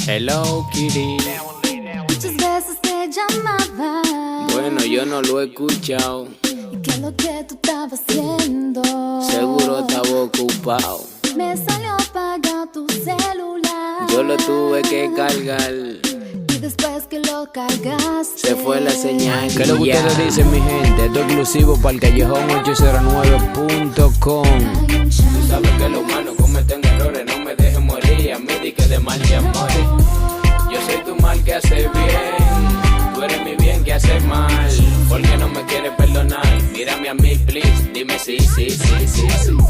Hello, Kitty. Muchas veces te llamaba. Bueno, yo no lo he escuchado. ¿Y qué es lo que tú estabas haciendo? Seguro estaba ocupado. Me salió apagar tu celular. Yo lo tuve que cargar. Y después que lo cargaste, Se fue la señal. ¿Qué es lo que ustedes dicen, mi gente? Esto es exclusivo para el callejón809.com. Tú sabes que los humanos cometen errores. No me dejes morir. A mí di que de mal te amores. Yo soy tu mal que hace bien. Tú eres mi bien que hace mal. Porque no me quieres perdonar. Mírame a mí, please. Dime sí.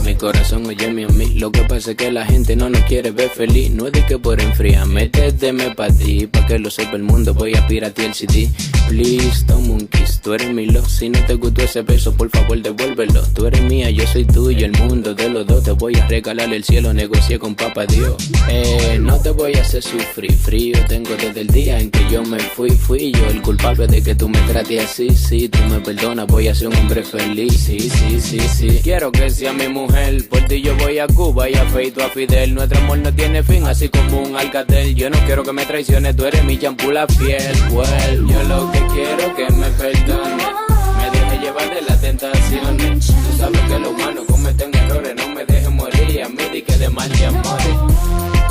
Mi corazón, óyeme a mí. Lo que pasa es que la gente no nos quiere ver feliz. No es de que por enfriar. Méteteme pa' ti. Pa' que lo sepa el mundo. Voy a piratear el CD. Please, toma un kiss. Tú eres mi love. Si no te gustó ese beso, por favor devuélvelo. Tú eres mía, yo soy tuyo. El mundo de los dos. Te voy a regalar el cielo. Negocié con papá Dios. No te voy a hacer sufrir. Frío tengo desde el día en que yo me fui. Fui yo el culpable de que tú me trates así. Sí, tú me perdonas. Voy a ser un hombre feliz. Sí. Quiero que sea mi mujer. Por ti yo voy a Cuba y afeito a Fidel. Nuestro amor no tiene fin, así como un Alcatel. Yo no quiero que me traiciones. Tú eres mi champú la fiel. Well, yo lo que quiero que me perdone. Me deje llevar de las tentaciones. Tú sabes que los humanos cometen errores. No me dejes morir. A mí di que de mal te amores.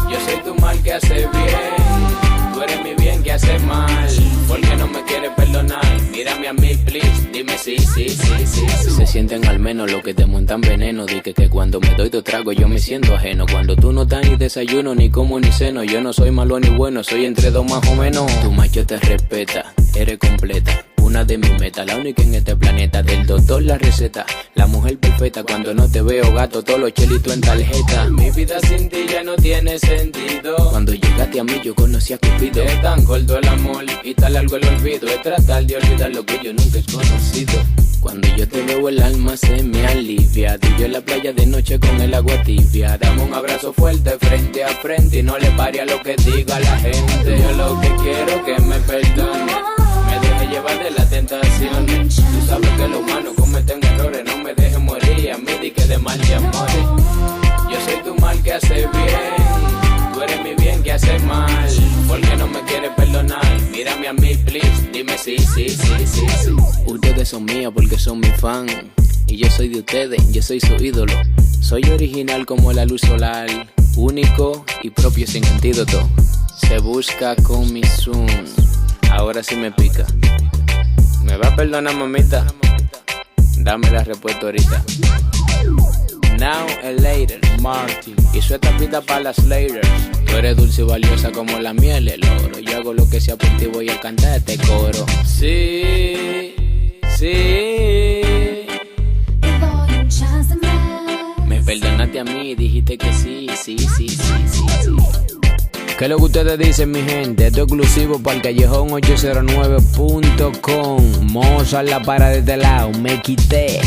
Yo soy tu mal que hace bien. Tú eres mi bien que hace mal. Porque no me quieres perdonar. Mírame a mí, please. Dime sí. Se sienten al menos los que te montan veneno. Di que cuando me doy tu trago yo me siento ajeno. Cuando tú no das ni desayuno, ni como ni seno. Yo no soy malo ni bueno, soy entre dos más o menos. Tu macho te respeta, eres completa. Una de mis metas, la única en este planeta. Del doctor la receta, la mujer perfecta. Cuando no te veo gato, todos los chelitos en tarjeta. Mi vida sin ti ya no tiene sentido. Cuando llegaste a mí yo conocí a Cupido. Es tan gordo el amor y tan largo el olvido. Es tratar de olvidar lo que yo nunca he conocido. Cuando yo te veo el alma se me alivia. Tú y yo en la playa de noche con el agua tibia. Dame un abrazo fuerte frente a frente. Y no le pare a lo que diga la gente. Yo lo que quiero que me perdone. Me deje llevar de las tentaciones. Tú sabes que los humanos cometen errores. No me dejes morir. A mí di que de mal te amores. Yo soy tu mal que hace bien. Tú eres mi bien que hace mal. Porque no me quieres perdonar. Mírame a mí, please. Dime sí. Ustedes son mías porque son mi fan. Y yo soy de ustedes, yo soy su ídolo. Soy original como la luz solar. Único y propio sin antídoto. Se busca con mi zoom. Ahora sí me pica. ¿Me va a perdonar, mamita? Dame la respuesta ahorita. Now and later, Martin. Y su tapita para las Slaters. Tú eres dulce y valiosa como la miel, el oro. Yo hago lo que sea por ti, voy a cantar este coro. Sí. te doy un chance más. Me perdonaste a mí y dijiste que sí. ¿Qué es lo que ustedes dicen, mi gente? Esto es exclusivo para el callejón809.com. Mozart la para de este lado, me quité.